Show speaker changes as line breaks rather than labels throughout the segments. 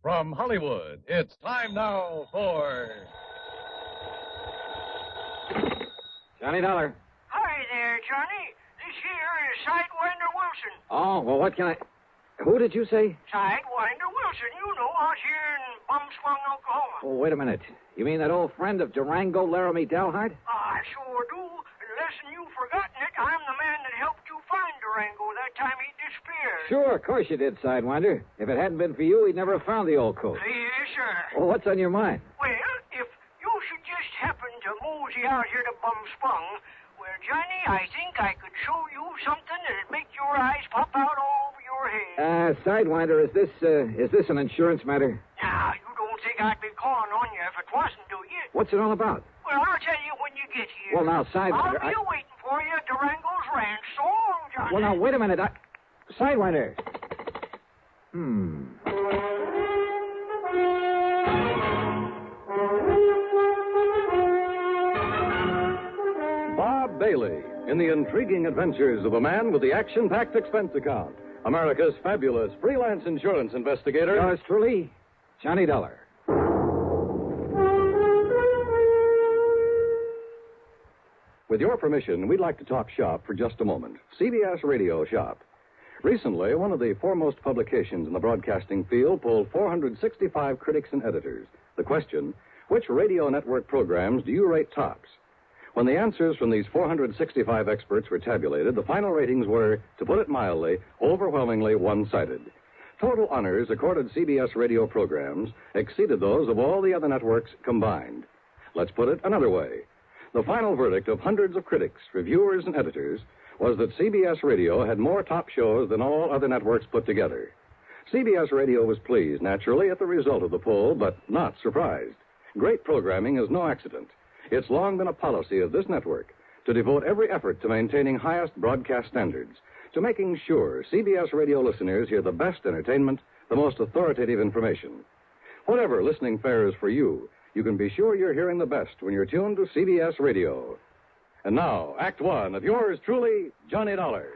From Hollywood, it's time now for...
Johnny Dollar.
Hi there, Johnny. This here is Sidewinder Wilson.
Oh, well, what can I... Who did you say?
Sidewinder Wilson, you know, out here in Bumswung, Oklahoma.
Oh, wait a minute. You mean that old friend of Durango, Laramie Dalhart?
I sure do. Unless you've forgotten it, I'm the man that helped you find Durango that time he disappeared.
Sure, of course you did, Sidewinder. If it hadn't been for you, we'd never have found the old coat.
Yes, sir.
Well, what's on your mind?
Well, if you should just happen to mosey out here to Bumspung, well, Johnny, I think I could show you something that'd make your eyes pop out all over your head.
Sidewinder, is this an insurance matter?
Now, you don't think I'd be calling on you if it wasn't, do you?
What's it all about?
Well, I'll tell you when you get here.
Well, now, Sidewinder,
I'll be waiting for you at Durango's ranch. So long, Johnny.
Well, now, wait a minute. Sidewinder.
Bob Bailey in the intriguing adventures of a man with the action-packed expense account. America's fabulous freelance insurance investigator.
Yours truly, Johnny Dollar.
With your permission, we'd like to talk shop for just a moment. CBS Radio Shop. Recently, one of the foremost publications in the broadcasting field polled 465 critics and editors. The question, which radio network programs do you rate tops? When the answers from these 465 experts were tabulated, the final ratings were, to put it mildly, overwhelmingly one-sided. Total honors accorded CBS radio programs exceeded those of all the other networks combined. Let's put it another way. The final verdict of hundreds of critics, reviewers, and editors was that CBS Radio had more top shows than all other networks put together. CBS Radio was pleased, naturally, at the result of the poll, but not surprised. Great programming is no accident. It's long been a policy of this network to devote every effort to maintaining highest broadcast standards, to making sure CBS Radio listeners hear the best entertainment, the most authoritative information. Whatever listening fare is for you, you can be sure you're hearing the best when you're tuned to CBS Radio. And now, Act One of yours truly, Johnny Dollar.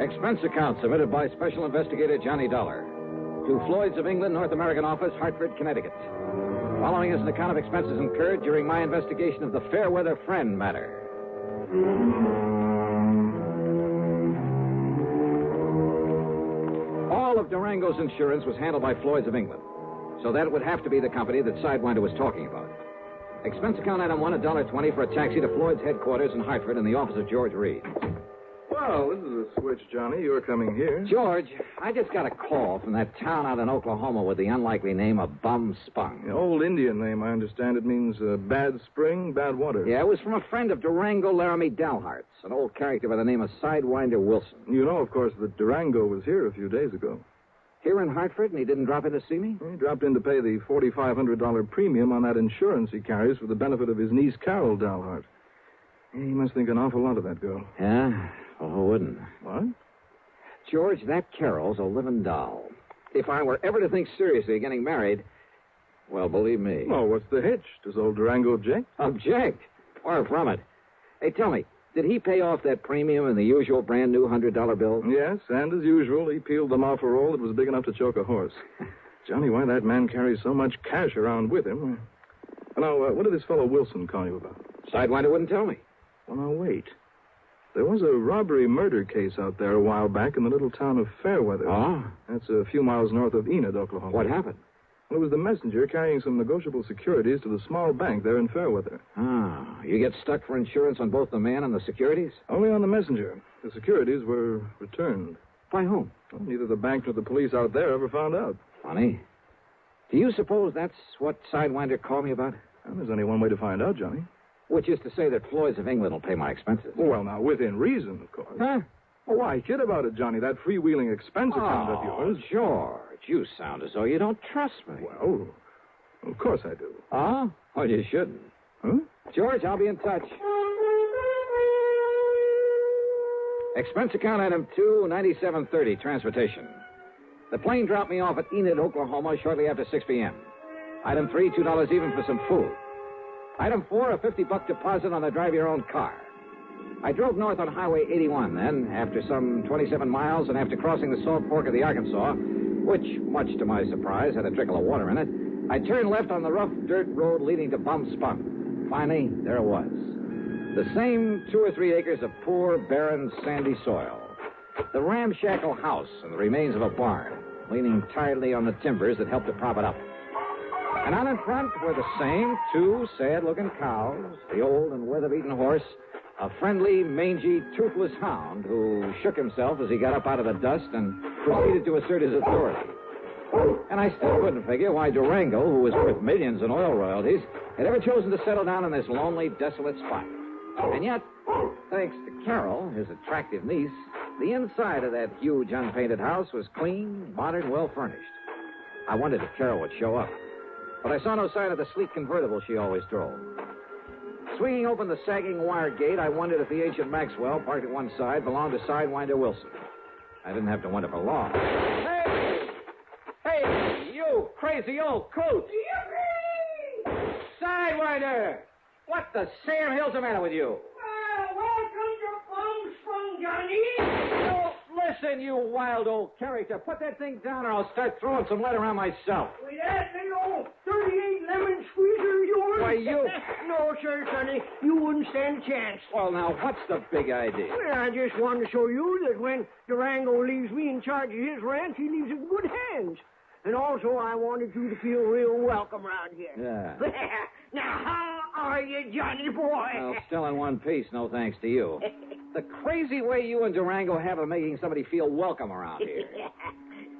Expense account submitted by Special Investigator Johnny Dollar to Floyd's of England, North American Office, Hartford, Connecticut. Following is an account of expenses incurred during my investigation of the Fairweather Friend matter. All of Durango's insurance was handled by Floyd's of England, so that it would have to be the company that Sidewinder was talking about. Expense account item one, $1.20 for a taxi to Floyd's headquarters in Hartford in the office of George Reed.
Well, this is a switch, Johnny. You're coming here.
George, I just got a call from that town out in Oklahoma with the unlikely name of Bumspung.
The old Indian name, I understand. It means bad spring, bad water.
Yeah, it was from a friend of Durango, Laramie Dalhart's, an old character by the name of Sidewinder Wilson.
You know, of course, that Durango was here a few days ago.
Here in Hartford, and he didn't drop in to see me?
He dropped in to pay the $4,500 premium on that insurance he carries for the benefit of his niece, Carol Dalhart. He must think an awful lot of that girl.
Yeah? Well, who wouldn't?
What?
George, that Carol's a living doll. If I were ever to think seriously of getting married, well, believe me.
Well, what's the hitch? Does old Durango object?
Object? Far from it. Hey, tell me, did he pay off that premium in the usual brand new $100 bill?
Yes, and as usual, he peeled them off a roll that was big enough to choke a horse. Johnny, why that man carries so much cash around with him? Now, what did this fellow Wilson call you about?
Sidewinder wouldn't tell me.
Well, now, wait. There was a robbery-murder case out there a while back in the little town of Fairweather.
Oh?
That's a few miles north of Enid, Oklahoma.
What happened?
Well, it was the messenger carrying some negotiable securities to the small bank there in Fairweather.
Ah, you get stuck for insurance on both the man and the securities?
Only on the messenger. The securities were returned.
By whom?
Well, neither the bank nor the police out there ever found out.
Funny. Do you suppose that's what Sidewinder called me about?
Well, there's only one way to find out, Johnny.
Which is to say that Floyd's of England will pay my expenses.
Well, now, within reason, of course.
Huh?
Well, why kid about it, Johnny? That freewheeling expense account of yours.
George, you sound as though you don't trust me.
Well, of course I do.
Oh? Well, you shouldn't.
Huh?
George, I'll be in touch. Expense account item 2, 9730, transportation. The plane dropped me off at Enid, Oklahoma, shortly after 6 p.m. Item 3, $2 even for some food. Item 4, a $50 deposit on the drive-your-own car. I drove north on Highway 81 then, after some 27 miles, and after crossing the Salt Fork of the Arkansas, which, much to my surprise, had a trickle of water in it, I turned left on the rough dirt road leading to Bum Spunk. Finally, there it was. The same 2 or 3 acres of poor, barren, sandy soil. The ramshackle house and the remains of a barn, leaning tiredly on the timbers that helped to prop it up. And out in front were the same 2 sad-looking cows, the old and weather-beaten horse, a friendly, mangy, toothless hound who shook himself as he got up out of the dust and proceeded to assert his authority. And I still couldn't figure why Durango, who was worth millions in oil royalties, had ever chosen to settle down in this lonely, desolate spot. And yet, thanks to Carol, his attractive niece, the inside of that huge, unpainted house was clean, modern, well-furnished. I wondered if Carol would show up, but I saw no sign of the sleek convertible she always drove. Swinging open the sagging wire gate, I wondered if the ancient Maxwell, parked at one side, belonged to Sidewinder Wilson. I didn't have to wonder for long. Hey, you crazy old coot! Sidewinder! What the Sam Hill's the matter with you?
Welcome to Bum Spung, Johnny.
Oh, listen, you wild old character. Put that thing down or I'll start throwing some lead around myself.
With that little 38 lemon squeezer of yours?
Why, you...
No, sir, Sonny. You wouldn't stand a chance.
Well, now, what's the big idea?
Well, I just wanted to show you that when Durango leaves me in charge of his ranch, he leaves it in good hands. And also, I wanted you to feel real welcome around here.
Yeah.
Now, how are you, Johnny boy?
Well, still in one piece, no thanks to you. The crazy way you and Durango have of making somebody feel welcome around here.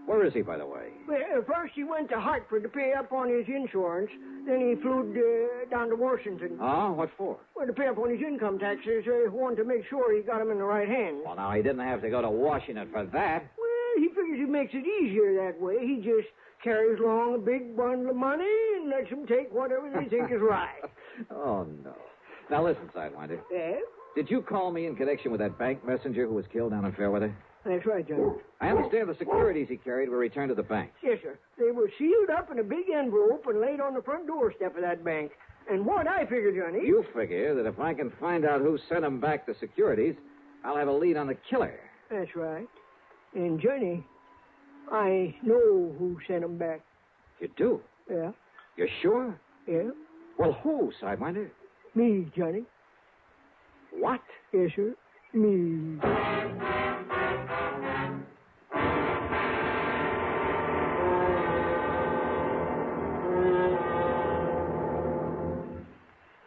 Where is he, by the way?
Well, first he went to Hartford to pay up on his insurance. Then he flew down to Washington.
Oh, what for?
Well, to pay up on his income taxes. Wanted to make sure he got them in the right hands.
Well, now, he didn't have to go to Washington for that.
Well, he figures it makes it easier that way. He just carries along a big bundle of money and lets them take whatever they think is right.
Oh, no. Now, listen, Sidewinder.
Yes?
Did you call me in connection with that bank messenger who was killed down in Fairweather?
That's right, John.
I understand the securities he carried were returned to the bank.
Yes, sir. They were sealed up in a big envelope and laid on the front doorstep of that bank. And what I figure, Johnny...
You figure that if I can find out who sent him back the securities, I'll have a lead on the killer.
That's right. And, Johnny, I know who sent them back.
You do?
Yeah.
You're sure?
Yeah.
Well, who, Sidewinder?
Me, Johnny.
What?
Yes, sir. Me.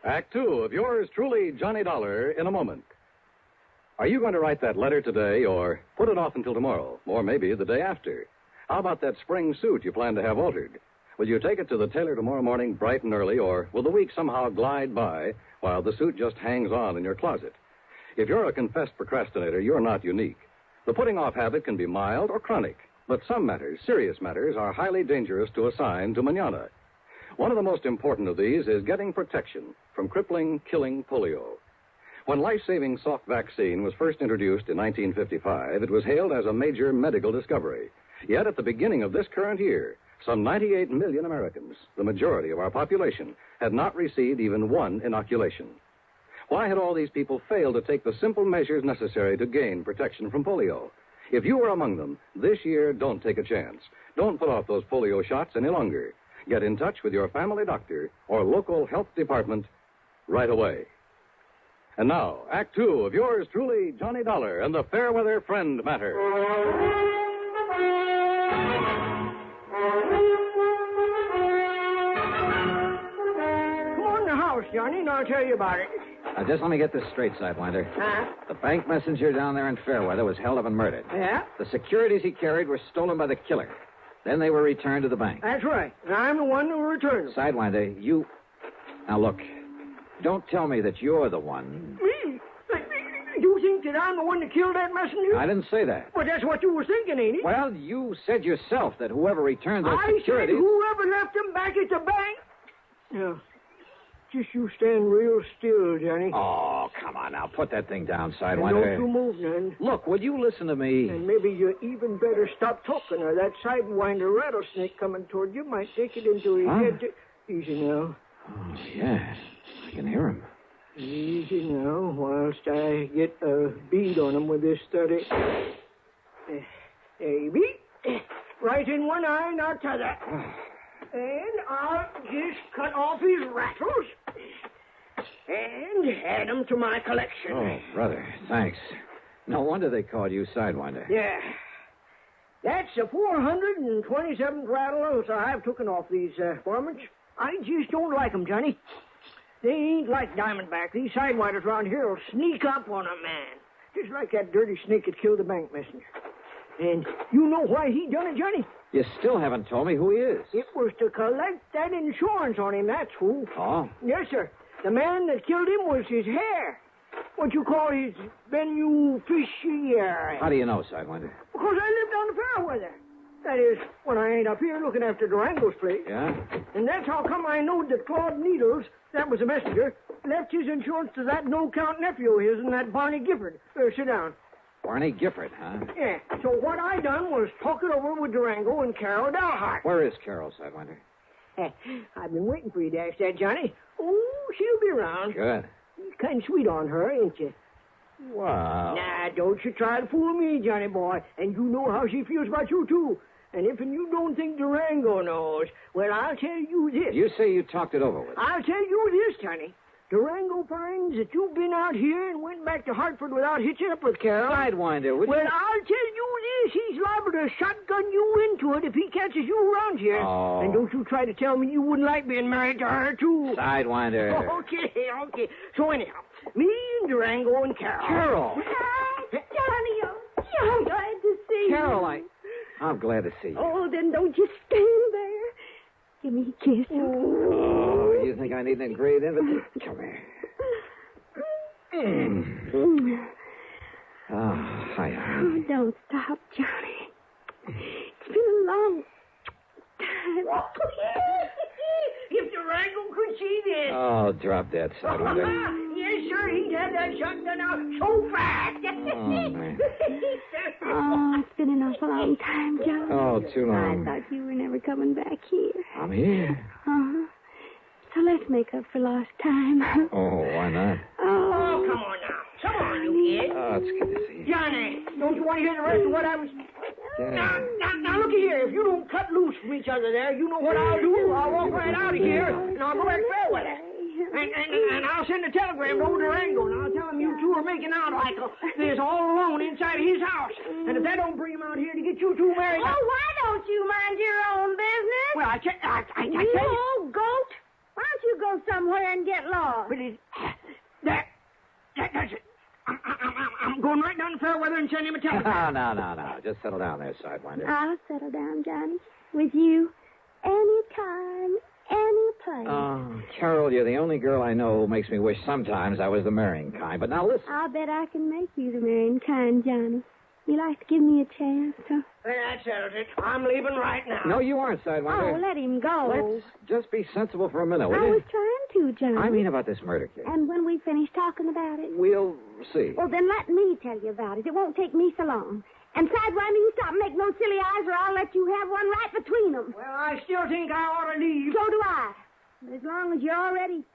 Act 2 of yours truly, Johnny Dollar, in a moment. Are you going to write that letter today or put it off until tomorrow, or maybe the day after? How about that spring suit you plan to have altered? Will you take it to the tailor tomorrow morning bright and early, or will the week somehow glide by while the suit just hangs on in your closet? If you're a confessed procrastinator, you're not unique. The putting off habit can be mild or chronic, but some matters, serious matters, are highly dangerous to assign to mañana. One of the most important of these is getting protection from crippling, killing polio. When life-saving soft vaccine was first introduced in 1955, it was hailed as a major medical discovery. Yet at the beginning of this current year, some 98 million Americans, the majority of our population, had not received even one inoculation. Why had all these people failed to take the simple measures necessary to gain protection from polio? If you were among them, this year, don't take a chance. Don't put off those polio shots any longer. Get in touch with your family doctor or local health department right away. And now, Act 2 of yours truly, Johnny Dollar, and the Fairweather Friend Matter.
Come on in the house, Johnny, and I'll tell you about it.
Now, just let me get this straight, Sidewinder.
Huh?
The bank messenger down there in Fairweather was held up and murdered.
Yeah?
The securities he carried were stolen by the killer. Then they were returned to the bank.
That's right. And I'm the one who returned them.
Sidewinder, you... Now, look, don't tell me that you're the one.
Me? You think that I'm the one that killed that messenger?
I didn't say that.
Well, that's what you were thinking, ain't it?
Well, you said yourself that whoever returned those
I
securities...
said whoever left them back at the bank. Yeah. Just you stand real still, Johnny.
Oh, come on, now put that thing down,
And
Sidewinder.
don't you move none.
Look, would you listen to me?
And maybe you even better stop talking, or that Sidewinder rattlesnake coming toward you might take it into his head to... Easy now.
Oh, yeah. I can hear him.
Easy now, whilst I get a bead on him with this study. There you be. Right in one eye, not t'other. And I'll just cut off his rattles and add them to my collection.
Oh, brother, thanks. No wonder they called you Sidewinder.
Yeah. That's the 427th rattle I've taken off these varmints. I just don't like 'em, Johnny. They ain't like Diamondback. These Sidewinders around here will sneak up on a man. Just like that dirty snake that killed the bank messenger. And you know why he done it, Johnny?
You still haven't told me who he is.
It was to collect that insurance on him, that's who.
Oh?
Yes, sir. The man that killed him was his hair. What you call his beneficiary.
How do you know, Sidewinder?
Because I live down the Fairweather. That is, when I ain't up here looking after Durango's place.
Yeah?
And that's how come I knowed that Claude Needles, that was the messenger, left his insurance to that no-count nephew of his and that Barney Gifford. Sit down.
Barney Gifford, huh?
Yeah. So what I done was talk it over with Durango and Carol Dalhart.
Where is Carol, Sidewinder?
I've been waiting for you to ask that, Johnny. Oh, she'll be around.
Good.
You're kind of sweet on her, ain't you?
Wow.
Nah, don't you try to fool me, Johnny boy. And you know how she feels about you, too. And if you don't think Durango knows, well, I'll tell you this.
You say you talked it over with.
I'll tell you this, Johnny. Durango finds that you've been out here and went back to Hartford without hitching up with Carol.
Sidewinder, would
Well,
you...
I'll tell you this. He's liable to shotgun you into it if he catches you around here.
Oh.
And don't you try to tell me you wouldn't like being married to her, too.
Sidewinder.
Okay. So anyhow, me and Durango and Carol.
Carol.
Hi, Johnny. Oh, I'm glad to see you.
Carol, I'm glad to see you.
Oh, then don't you stand there. Give me a kiss.
Oh, you think I need an engraved invitation? Come here. Oh, hiya.
Oh, don't stop, Johnny. It's been a long time.
If Durango could see this.
Oh, drop that, Sidewinder.
Yes, sir. He'd have that shotgun out so fast.
Oh, man.
Oh, it's been an awful long time, Johnny.
Oh, too long.
I thought you were never coming back here.
I'm here.
Uh-huh. So let's make up for lost time.
Oh, why not?
Oh, come on now. Come on, you kid.
Oh, it's good to see you.
Johnny, don't you want to hear the rest of what I was...
Yeah.
Now, look here. If you don't cut loose from each other there, you know what I'll do. I'll walk right out of here, and I'll go back Fairweather. And I'll send a telegram to old Durango, and I'll tell him you two are making out like this all alone inside of his house. And if that don't bring him out here to get you two married...
Oh, why don't you mind your own business?
Well, I tell you...
You old goat. Why don't you go somewhere and get lost?
But that's it. I'm going right down to Fairweather and send him a telegram.
No. Just settle down there, Sidewinder.
I'll settle down, Johnny. With you. Anytime, any place.
Oh, Carol, you're the only girl I know who makes me wish sometimes I was the marrying kind. But now listen.
I'll bet I can make you the marrying kind, Johnny. You like to give me a chance, huh?
Well, that settles it. I'm leaving right now.
No, you aren't, Sidewinder.
Oh, let him go.
Let's just be sensible for a minute, will
I
you?
was trying to, Johnny.
I mean about this murder case.
And when we finish talking about it?
We'll see.
Well, then let me tell you about it. It won't take me so long. And Sidewinder, you stop making no silly eyes or I'll let you have one right between them.
Well, I still think I ought to leave.
So do I. But as long as you're already...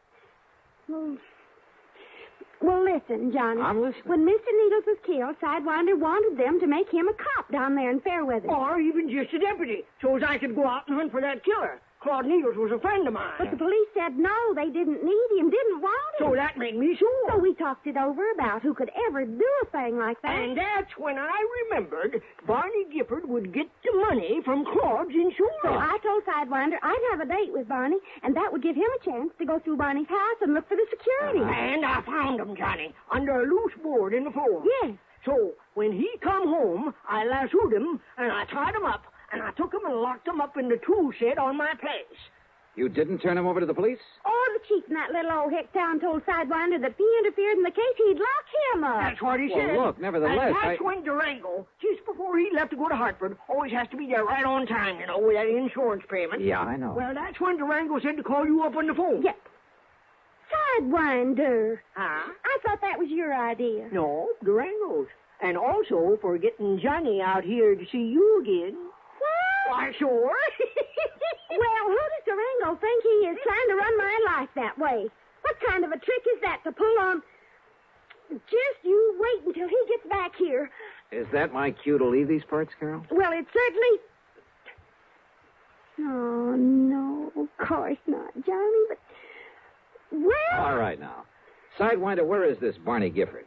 Well, listen, Johnny.
I'm listening.
When Mr. Needles was killed, Sidewinder wanted them to make him a cop down there in Fairweather.
Or even just a deputy, so as I could go out and hunt for that killer. Claude Needles was a friend of mine.
But the police said no, they didn't need him, didn't want him.
So that made me sure.
So we talked it over about who could ever do a thing like that.
And that's when I remembered Barney Gifford would get the money from Claude's insurance.
So I told Sidewinder I'd have a date with Barney, and that would give him a chance to go through Barney's house and look for the security.
And I found him, Johnny, under a loose board in the floor.
Yes.
So when he come home, I lassoed him, and I tied him up, and I took him and locked him up in the tool shed on my place.
You didn't turn him over to the police?
Oh, the chief in that little old hick town told Sidewinder that if he interfered in the case, he'd lock him up.
That's what he said.
Well, look, nevertheless,
And that's when Durango, just before he left to go to Hartford, always has to be there right on time, you know, with that insurance payment.
Yeah, I know.
Well, that's when Durango said to call you up on the phone.
Yes. Sidewinder.
Huh?
I thought that was your idea.
No, Durango's. And also for getting Johnny out here to see you again.
What?
Why, sure.
Well, who does Durango think he is trying to run my life that way? What kind of a trick is that to pull on? Just you wait until he gets back here.
Is that my cue to leave these parts, Carol?
Well, it certainly... Oh, no, of course not, Johnny, but... Well...
All right, now. Sidewinder, where is this Barney Gifford?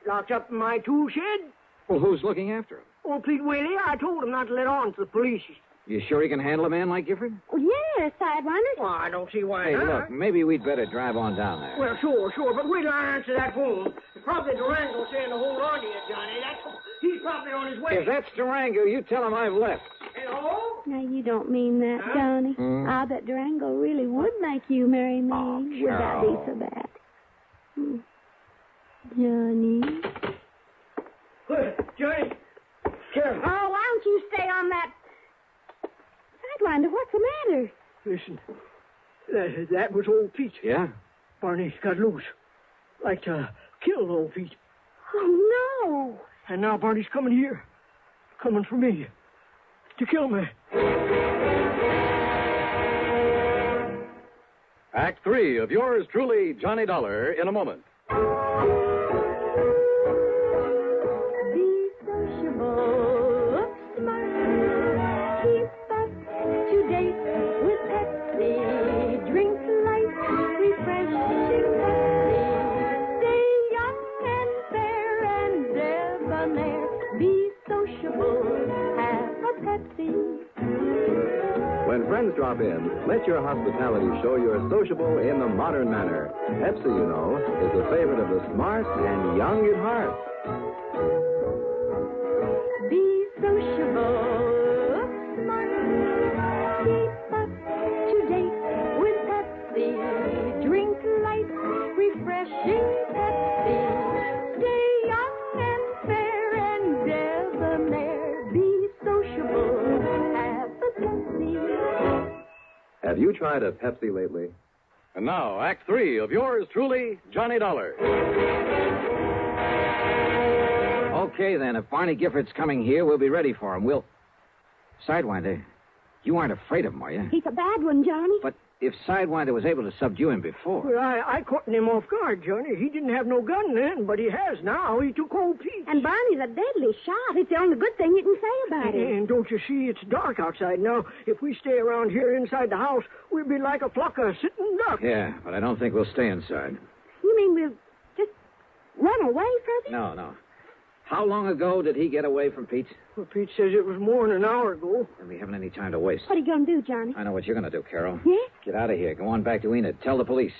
Locked up in my tool shed.
Well, who's looking after him?
Oh, Pete Whaley, I told him not to let on to the police.
You sure he can handle a man like Gifford?
Yes, Sidewinder.
Well, I don't see why
Hey,
not.
look, maybe we'd better drive on down there.
Well, sure, but wait till I answer that phone. Probably Durango saying to hold on to you, Johnny. He's probably on his way.
If that's Durango, you tell him I've left.
Hello?
Now, you don't mean that,
Huh?
Johnny.
Hmm?
I'll bet Durango really would make you marry me.
Oh,
Would that be
Carol.
so bad? Hmm. Johnny.
Johnny. Carol.
Oh, why don't you stay on that... Sidewinder, what's the matter?
Listen. That was old Pete.
Yeah?
Barney got loose. Like to kill old Pete.
Oh, no.
And now Barney's coming here. Coming for me. To kill me.
Act 3 of yours truly, Johnny Dollar, in a moment.
Be sociable, smart, keep up to date with Pepsi. Drink light, refreshing Pepsi. Stay young and fair and debonair. Be sociable, have a Pepsi.
When friends drop in, let your hospitality show you're sociable in the modern manner. Pepsi, you know, is the favorite of the smart and young at heart.
Be sociable, smart, keep up to date with Pepsi. Drink light, refreshing Pepsi. Stay young and fair and debonair. Be sociable, have a Pepsi.
Have you tried a Pepsi lately? And now, Act 3 of yours truly, Johnny Dollar.
Okay, then. If Barney Gifford's coming here, we'll be ready for him. We'll... Sidewinder, you aren't afraid of him, are you?
He's a bad one, Johnny.
But if Sidewinder was able to subdue him before...
Well, I caught him off guard, Johnny. He didn't have no gun then, but he has now. He took old Pete.
And Barney's a deadly shot. It's the only good thing you can say about it.
And don't you see, it's dark outside now. If we stay around here inside the house, we'll be like a flock of sitting ducks.
Yeah, but I don't think we'll stay inside.
You mean we'll just run away from him?
No. How long ago did he get away from Pete?
Well, Pete says it was more than an hour ago.
And we haven't any time to waste.
What are you going to do, Johnny?
I know what you're going to do, Carol.
Yeah?
Get out of here. Go on back to Enid. Tell the police.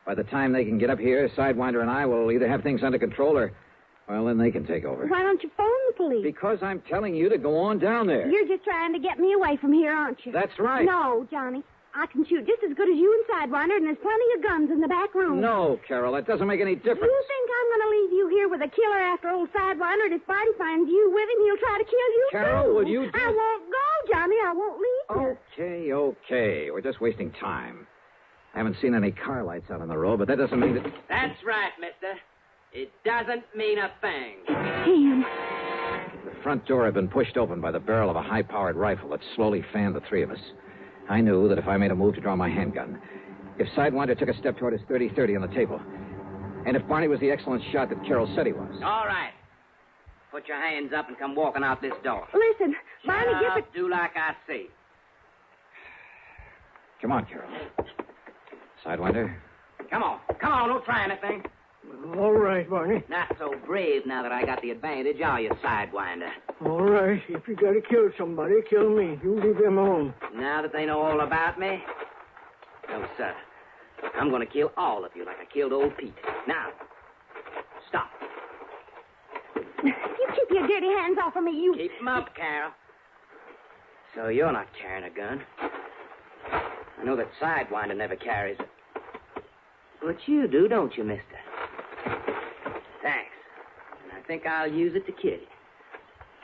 By the time they can get up here, Sidewinder and I will either have things under control or, well, then they can take over.
Why don't you phone the police?
Because I'm telling you to go on down there.
You're just trying to get me away from here, aren't you?
That's right.
No, Johnny. I can shoot just as good as you and Sidewinder, and there's plenty of guns in the back room.
No, Carol, that doesn't make any difference.
You think I'm going to leave you here with a killer after old Sidewinder, and if Barney finds you with him, he'll try to kill you,
Carol,
too.
will you
I won't go, Johnny. I won't leave you.
Okay. We're just wasting time. I haven't seen any car lights out on the road, but that doesn't mean that...
That's right, mister. It doesn't mean a thing.
Damn.
The front door had been pushed open by the barrel of a high-powered rifle that slowly fanned the three of us. I knew that if I made a move to draw my handgun, if Sidewinder took a step toward his .30-30 on the table, and if Barney was the excellent shot that Carol said he was.
All right. Put your hands up and come walking out this door.
Listen, Barney
Shut
Gifford...
up, do like I say.
Come on, Carol. Sidewinder.
Come on, don't try anything.
All right, Barney.
Not so brave now that I got the advantage, are you, Sidewinder?
All right. If you got to kill somebody, kill me. You leave them alone.
Now that they know all about me? No, sir. I'm going to kill all of you like I killed old Pete. Now, stop.
You keep your dirty hands off of me, you...
Keep 'em up, Carol. So you're not carrying a gun. I know that Sidewinder never carries it. But you do, don't you, mister? Thanks. And I think I'll use it to kill you.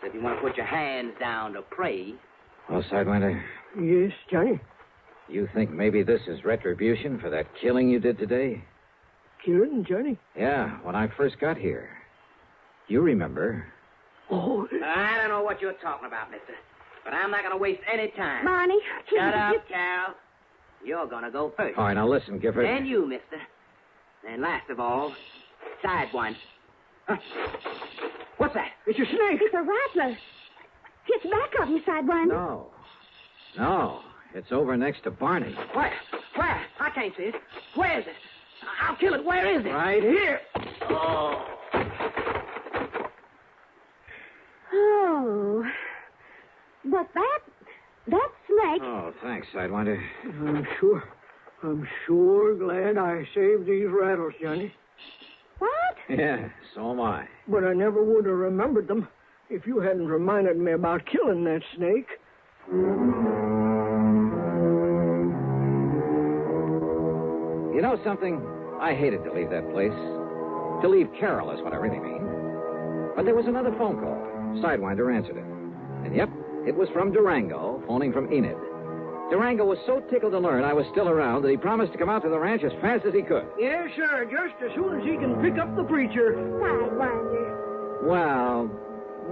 So if you want to put your hands down to pray...
Well, Sidewinder,
Yes, Johnny?
you think maybe this is retribution for that killing you did today?
Killing, Johnny?
Yeah, when I first got here. You remember.
Oh,
I don't know what you're talking about, mister. But I'm not going to waste any time.
Barney.
Shut up, Cal. You're going to go first.
All right, now listen, Gifford.
Then you, mister. And last of all, Sidewinder. Huh. What's that?
it's a snake.
It's a rattler. It's back of you, Sidewinder.
No, it's over next to Barney.
Where? Where? I can't see it. Where is it? I'll kill it. Where is it?
Right here.
Oh.
Oh. But that snake...
Oh, thanks, Sidewinder.
I'm sure glad I saved these rattles, Johnny.
What?
Yeah, so am I.
But I never would have remembered them if you hadn't reminded me about killing that snake.
You know something? I hated to leave that place. To leave Carol is what I really mean. But there was another phone call. Sidewinder answered it. And yep, it was from Durango, phoning from Enid. Durango was so tickled to learn I was still around that he promised to come out to the ranch as fast as he could.
Yes, sir. Just as soon as he can pick up the preacher.
Sidewinder.
Well,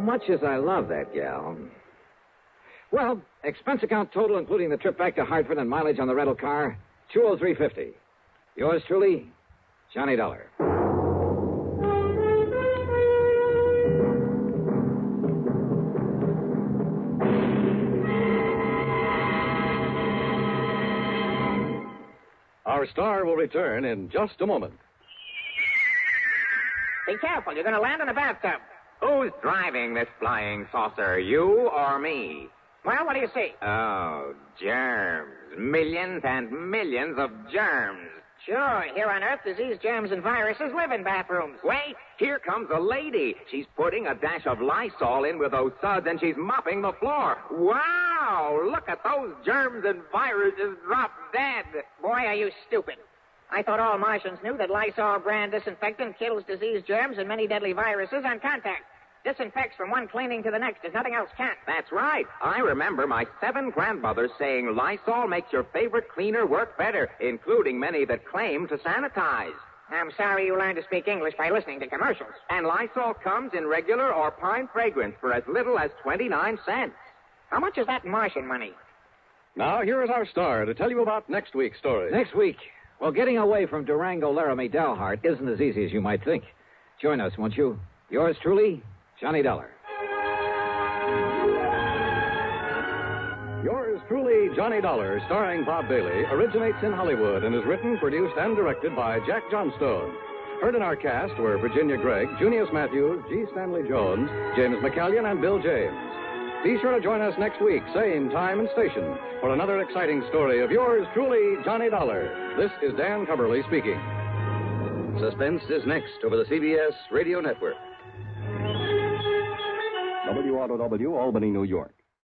much as I love that gal. Well, expense account total, including the trip back to Hartford and mileage on the rental car, $203.50. Yours truly, Johnny Dollar.
Our star will return in just a moment.
Be careful. You're going to land in a bathtub.
Who's driving this flying saucer, you or me?
Well, what do you see?
Oh, germs. Millions and millions of germs.
Sure. Here on Earth, disease, germs, and viruses live in bathrooms.
Wait, here comes a lady. She's putting a dash of Lysol in with those suds, and she's mopping the floor. Wow, look at those germs and viruses drop dead.
Boy, are you stupid. I thought all Martians knew that Lysol brand disinfectant kills disease, germs, and many deadly viruses on contact. Disinfects from one cleaning to the next as nothing else can.
That's right. I remember my 7 grandmothers saying Lysol makes your favorite cleaner work better, including many that claim to sanitize.
I'm sorry you learned to speak English by listening to commercials.
And Lysol comes in regular or pine fragrance for as little as 29 cents.
How much is that Martian money?
Now, here is our star to tell you about next week's story.
Next week, well, getting away from Durango Laramie Dalhart isn't as easy as you might think. Join us, won't you? Yours truly, Johnny Dollar.
Yours truly, Johnny Dollar, starring Bob Bailey, originates in Hollywood and is written, produced, and directed by Jack Johnstone. Heard in our cast were Virginia Gregg, Junius Matthews, G. Stanley Jones, James McCallion, and Bill James. Be sure to join us next week, same time and station, for another exciting story of yours truly, Johnny Dollar. This is Dan Cumberly speaking. Suspense is next over the CBS Radio Network. WROW, Albany, New York.